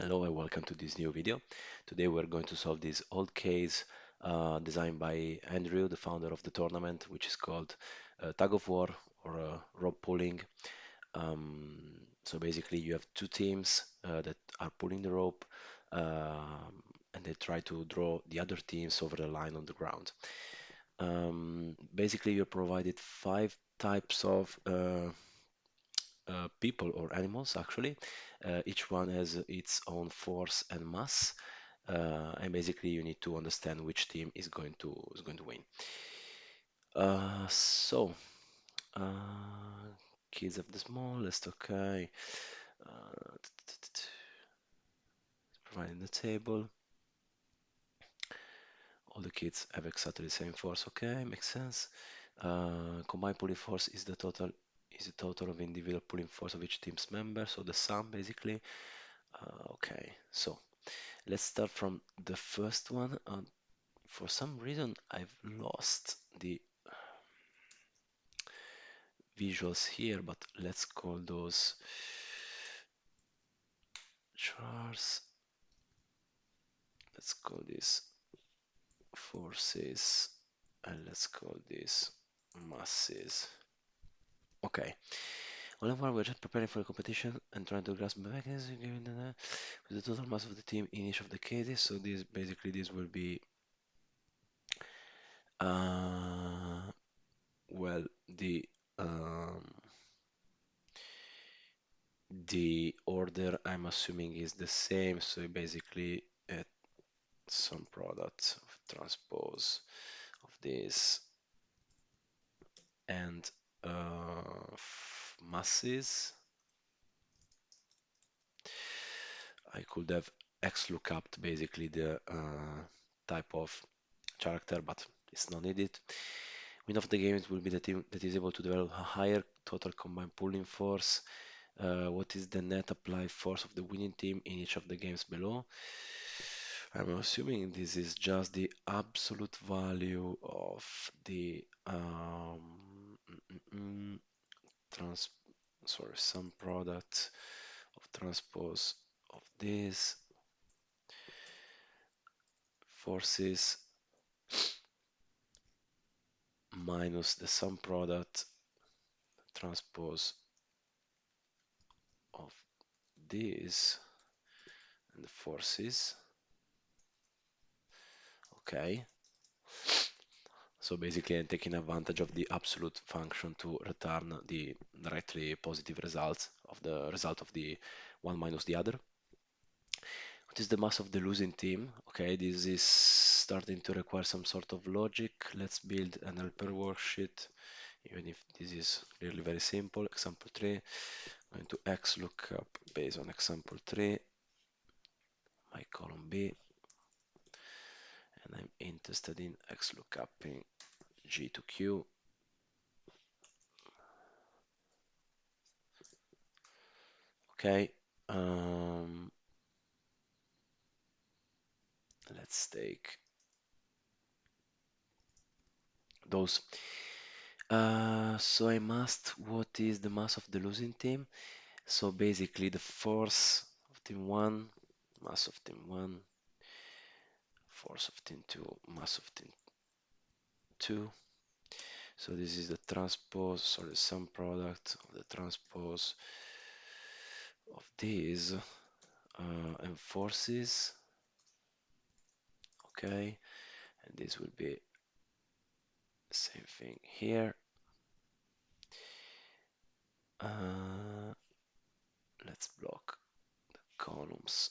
Hello and welcome to this new video. Today we're going to solve this old case designed by Andrew, the founder of the tournament, which is called Tug of War or rope pulling. So basically you have two teams that are pulling the rope and they try to draw the other teams over the line on the ground. Basically you're provided five types of people or animals actually. Each one has its own force and mass, and basically you need to understand which team is going to win. So kids of the smallest, okay. Uh, Providing the table, all the kids have exactly the same force, okay, makes sense. Combined pulling force is the total of individual pulling force of each team's member, so the sum basically. Okay, so let's start from the first one. For some reason, I've lost the visuals here, but let's call those chars. Let's call this forces, and let's call this masses. Okay. All in one, we're just preparing for the competition and trying to grasp the mechanism given with the total mass of the team in each of the cases. So this will be uh, well the um, the order I'm assuming is the same, so basically at some product of transpose of this and masses. I could have XLOOKUP basically the type of character, but it's not needed. Winner of the game will be the team that is able to develop a higher total combined pulling force. What is the net applied force of the winning team in each of the games below? I'm assuming this is just the absolute value of the trans sorry, some product of transpose of this forces minus the sum product transpose of this and the forces. Okay, so basically I'm taking advantage of the absolute function to return the directly positive result of the one minus the other. What is the mass of the losing team? Okay, this is starting to require some sort of logic. Let's build an helper worksheet, even if this is really very simple. Example 3, I'm going to X lookup based on example 3, my column B, and I'm interested in X lookupping G to Q. Okay, let's take those. So I must, what is the mass of the losing team? So basically the force of team 1, mass of team 1, force of team 2, mass of team 2. So this is the transpose, sorry, the sum product of the transpose of these and forces. Okay, and this will be the same thing here. Uh, let's block the columns.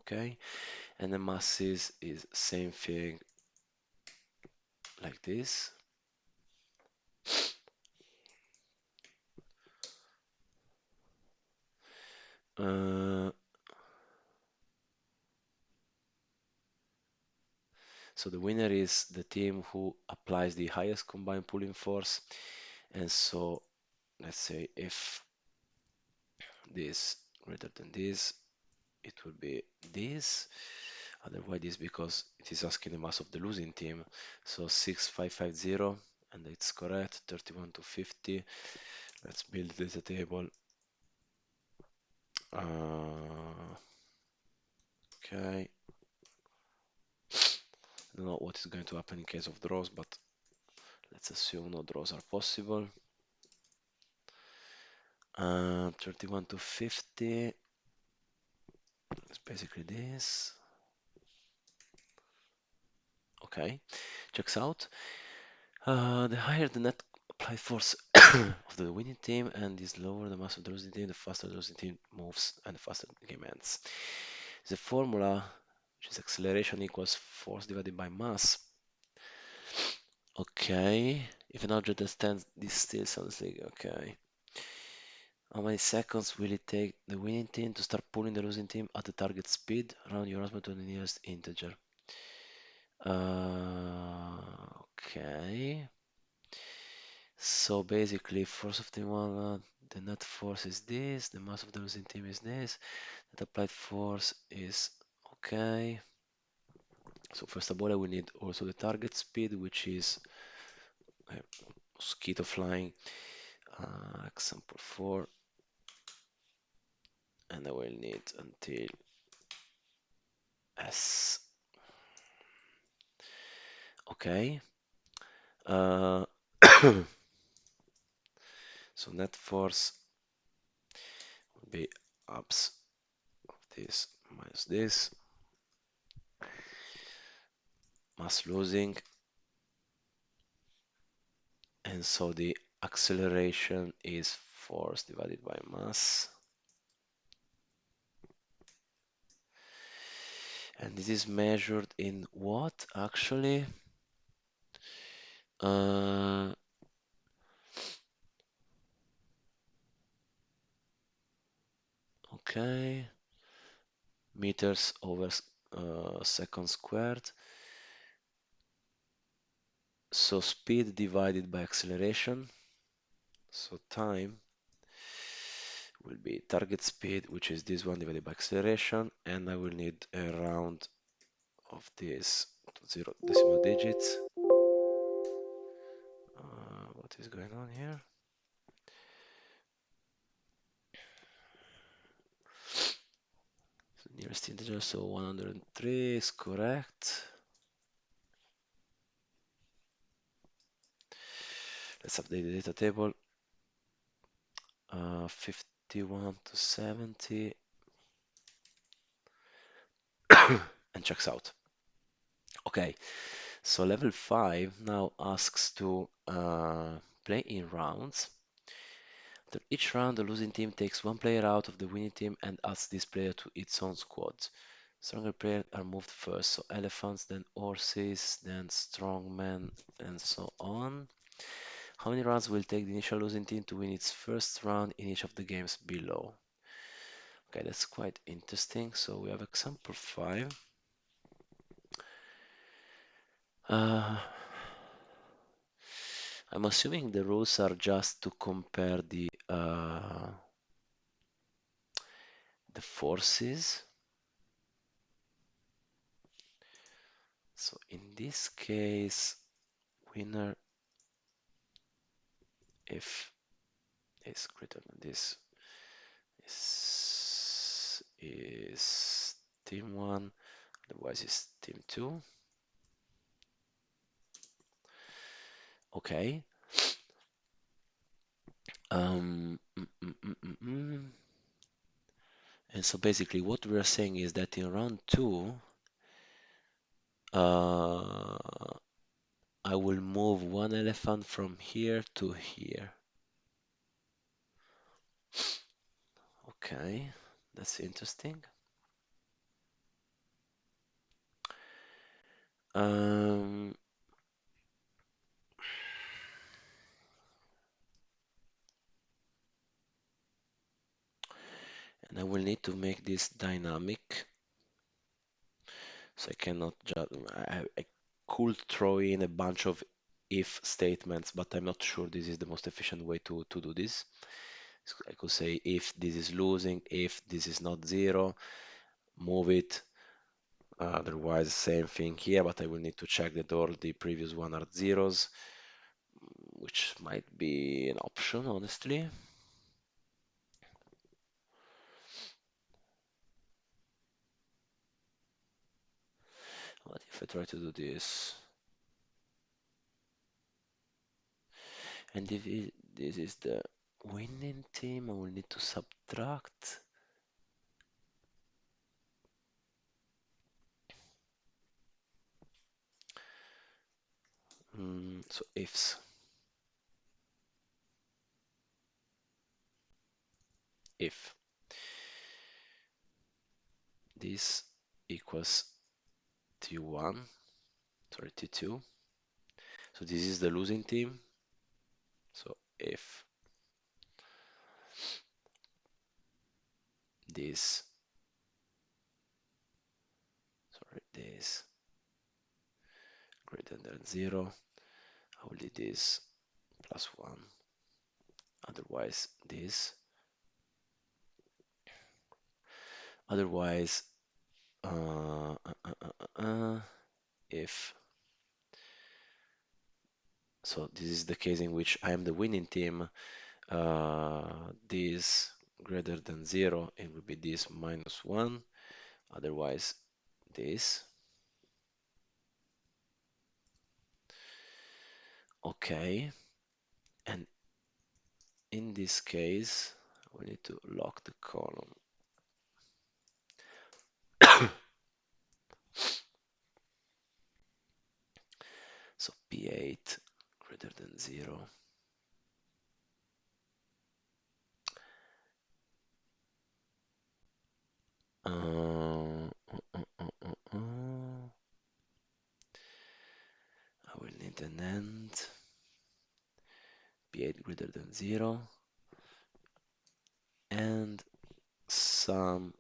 Okay, and the masses is same thing like this. Uh, so the winner is the team who applies the highest combined pulling force. And so let's say if this greater than this, it will be this. Otherwise, it's because it is asking the mass of the losing team. So 6550, and it's correct. 31 to 50. Let's build the table. Okay. I don't know what is going to happen in case of draws, but let's assume no draws are possible. 31 to 50 is basically this. Okay, checks out. The higher the net applied force of the winning team and is lower the mass of the losing team, the faster the losing team moves and the faster the game ends. The formula, which is acceleration equals force divided by mass. Okay, if an object that stands this still sounds like okay. How many seconds will it take the winning team to start pulling the losing team at the target speed? Round your husband to the nearest integer. Okay. So basically, force of the one, the net force is this, the mass of the losing team is this, the applied force is okay. So first of all, I will need also the target speed, which is mosquito flying, example 4, and I will need until S. Okay. Uh, so net force will be ups of this minus this, mass losing, and so the acceleration is force divided by mass. And this is measured in what actually? Uh, okay, meters over second squared. So speed divided by acceleration. So time will be target speed, which is this one divided by acceleration, and I will need a round of this to 0 decimal digits. What is going on here? So nearest integer, so 103 is correct. Let's update the data table. 51 to 70 and checks out. Okay, so level 5 now asks to play in rounds. After each round, the losing team takes one player out of the winning team and adds this player to its own squad. Stronger players are moved first, so elephants, then horses, then strongmen, and so on. How many rounds will take the initial losing team to win its first round in each of the games below? Okay, that's quite interesting. So we have example 5. Uh, I'm assuming the rules are just to compare the forces. So in this case, winner if is greater than this is team 1, otherwise it's team 2. Okay. And so basically what we are saying is that in round 2, uh, I will move one elephant from here to here. Okay, that's interesting. Um, and I will need to make this dynamic. So I cannot just, I could throw in a bunch of if statements, but I'm not sure this is the most efficient way to do this. So I could say if this is losing, if this is not 0, move it, Otherwise, same thing here, but I will need to check that all the previous one are zeros, which might be an option, honestly. What if I try to do this? And if this is the winning team, I will need to subtract. So ifs. If this equals T1, sorry, T2, so this is the losing team. So if this, sorry, this greater than 0, I will do this plus 1. Otherwise, this. Otherwise, uh, uh, uh, if so, this is the case in which I am the winning team. This greater than 0, it will be this minus 1. Otherwise, this. Okay. And in this case, we need to lock the column. So P8 greater than 0. I will need an end. P8 greater than 0. And sum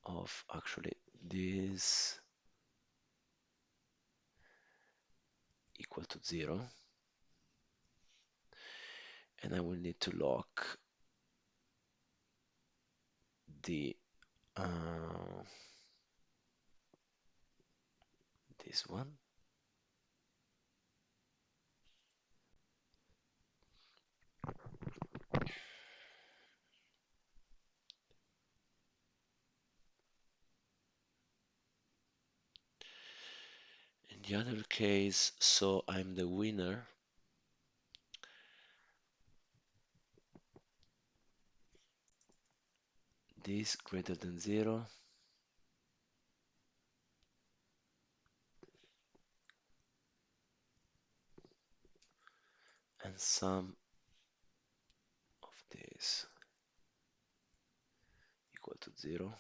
of actually this equal to 0. And I will need to lock the this one. In the other case, so I'm the winner. This greater than 0. And sum of this equal to 0.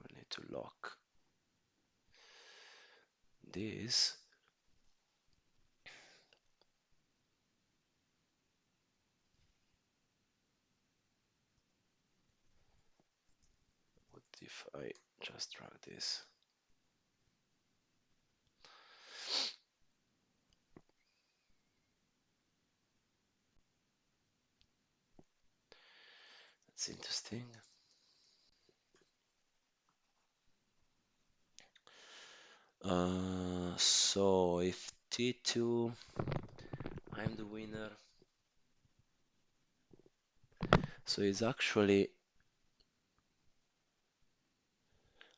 We need to lock this. What if I just drag this? That's interesting. So if T2, I'm the winner. So it's actually,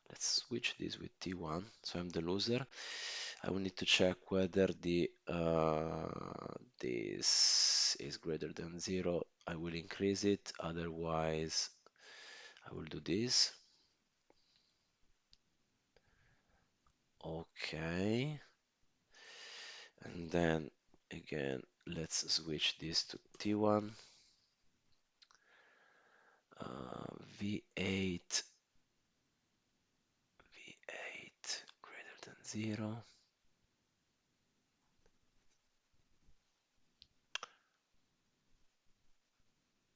let's switch this with T1. So I'm the loser. I will need to check whether the this is greater than 0. I will increase it. Otherwise, I will do this. Okay. And then again, let's switch this to T1. V8 greater than 0.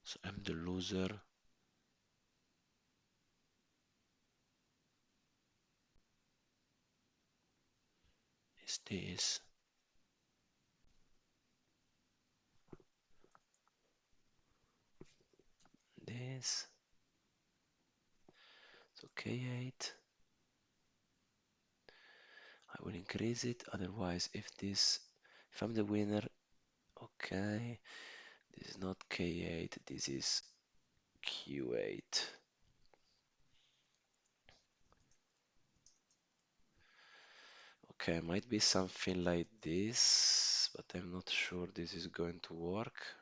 So I'm the loser. Is this. This. So K8. I will increase it. Otherwise, if I'm the winner, okay, this is not K8, this is Q8. Okay, might be something like this, but I'm not sure this is going to work.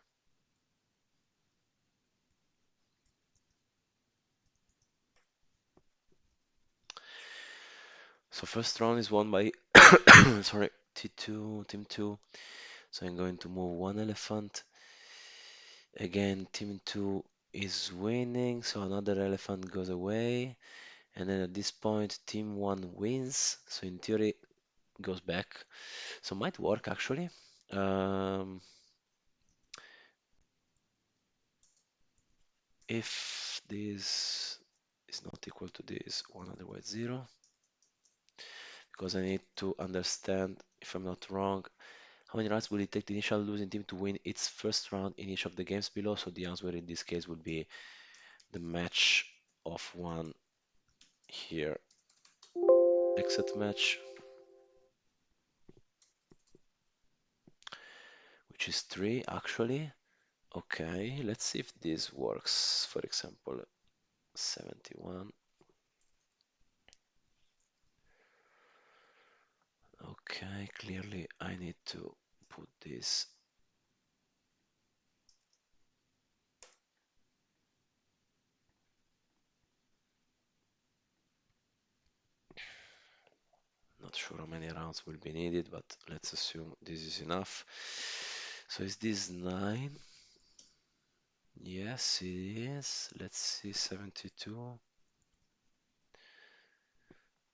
So first round is won by, sorry, T2, team 2. So I'm going to move one elephant. Again, team 2 is winning, so another elephant goes away. And then at this point, team 1 wins, so in theory goes back. So might work actually. Um, if this is not equal to this, 1 otherwise 0, because I need to understand, if I'm not wrong, how many rounds will it take the initial losing team to win its first round in each of the games below? So the answer in this case would be the match of one here, exit match, which is 3 actually. Okay, let's see if this works. For example, 71. Okay, clearly I need to put this. Not sure how many rounds will be needed, but let's assume this is enough. So is this 9? Yes, it is. Let's see, 72.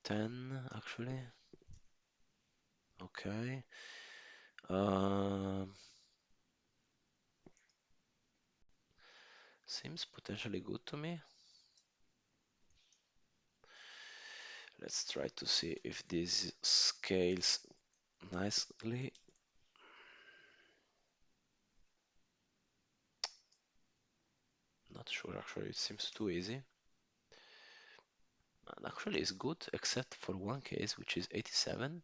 10, actually. Okay. Um, seems potentially good to me. Let's try to see if this scales nicely. Not sure, actually, it seems too easy. And actually, it's good, except for one case, which is 87.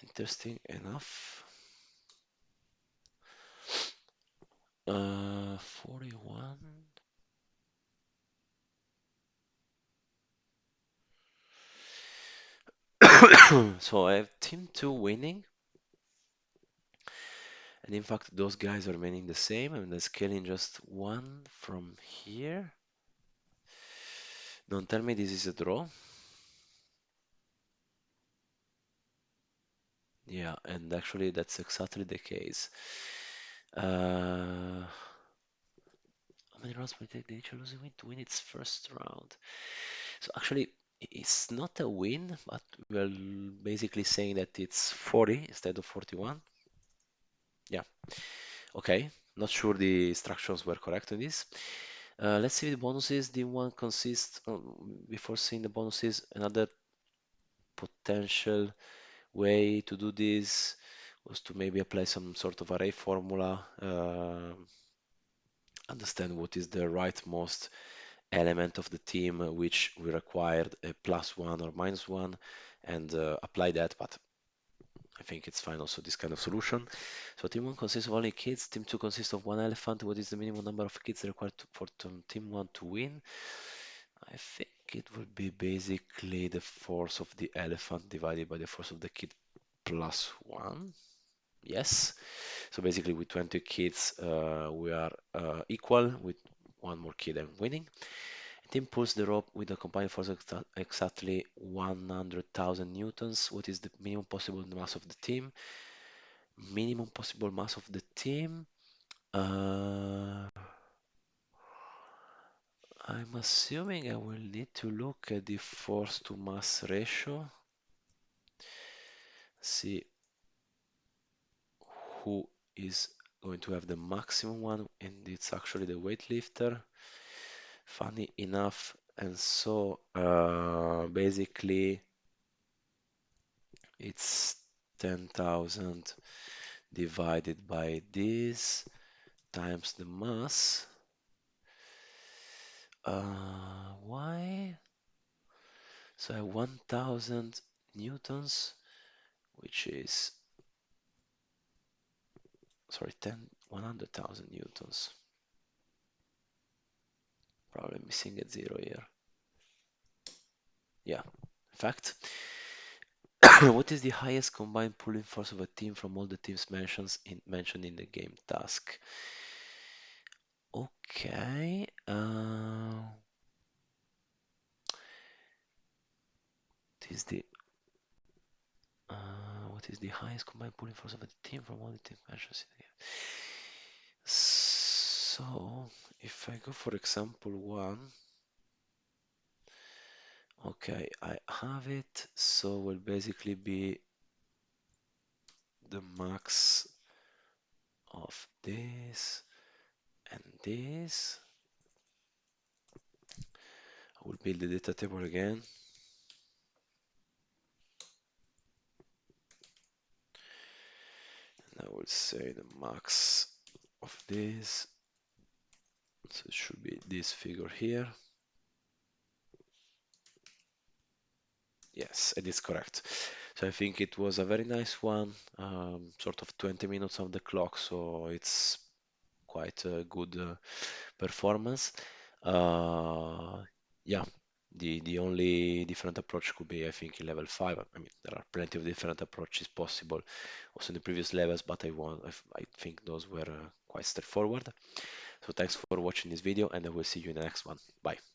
Interesting enough. 41. So I have team 2 winning, and in fact, those guys are remaining the same. I'm scaling just one from here. Don't tell me this is a draw. Yeah, and actually, that's exactly the case. How many rounds will it take the initial losing win to win its first round? So actually, it's not a win, but we're basically saying that it's 40 instead of 41. Yeah, okay. Not sure the instructions were correct on this. Let's see the bonuses. The one consists, before seeing the bonuses, another potential way to do this was to maybe apply some sort of array formula, understand what is the rightmost element of the team which we required a +1 or -1, and apply that, but I think it's fine also this kind of solution. So team 1 consists of only kids, team 2 consists of one elephant. What is the minimum number of kids required for team 1 to win? I think it would be basically the force of the elephant divided by the force of the kid +1. Yes. So basically with 20 kids, we are equal. With one more kid, I'm winning. Team pulls the rope with a combined force of exactly 100,000 newtons. What is the minimum possible mass of the team? Minimum possible mass of the team. Uh, I'm assuming I will need to look at the force to mass ratio. See who is going to have the maximum one, and it's actually the weightlifter. Funny enough, and so basically it's 10,000 divided by this times the mass. Why? So I have 1000 newtons, which is, sorry, 100,000 newtons. Probably missing a zero here. Yeah, fact. What is the highest combined pulling force of a team from all the teams mentioned in the game task? Okay. What is the what is the highest combined pulling force of a team from all the teams mentioned in the game? So, if I go for example one, okay, I have it. So will basically be the max of this and this. I will build the data table again. And I will say the max of this. So it should be this figure here. Yes, it is correct. So I think it was a very nice one, sort of 20 minutes on the clock, so it's quite a good performance. Uh, yeah, the only different approach could be, I think, in level 5. I mean, there are plenty of different approaches possible also in the previous levels, but I think those were quite straightforward. So thanks for watching this video, and I will see you in the next one. Bye.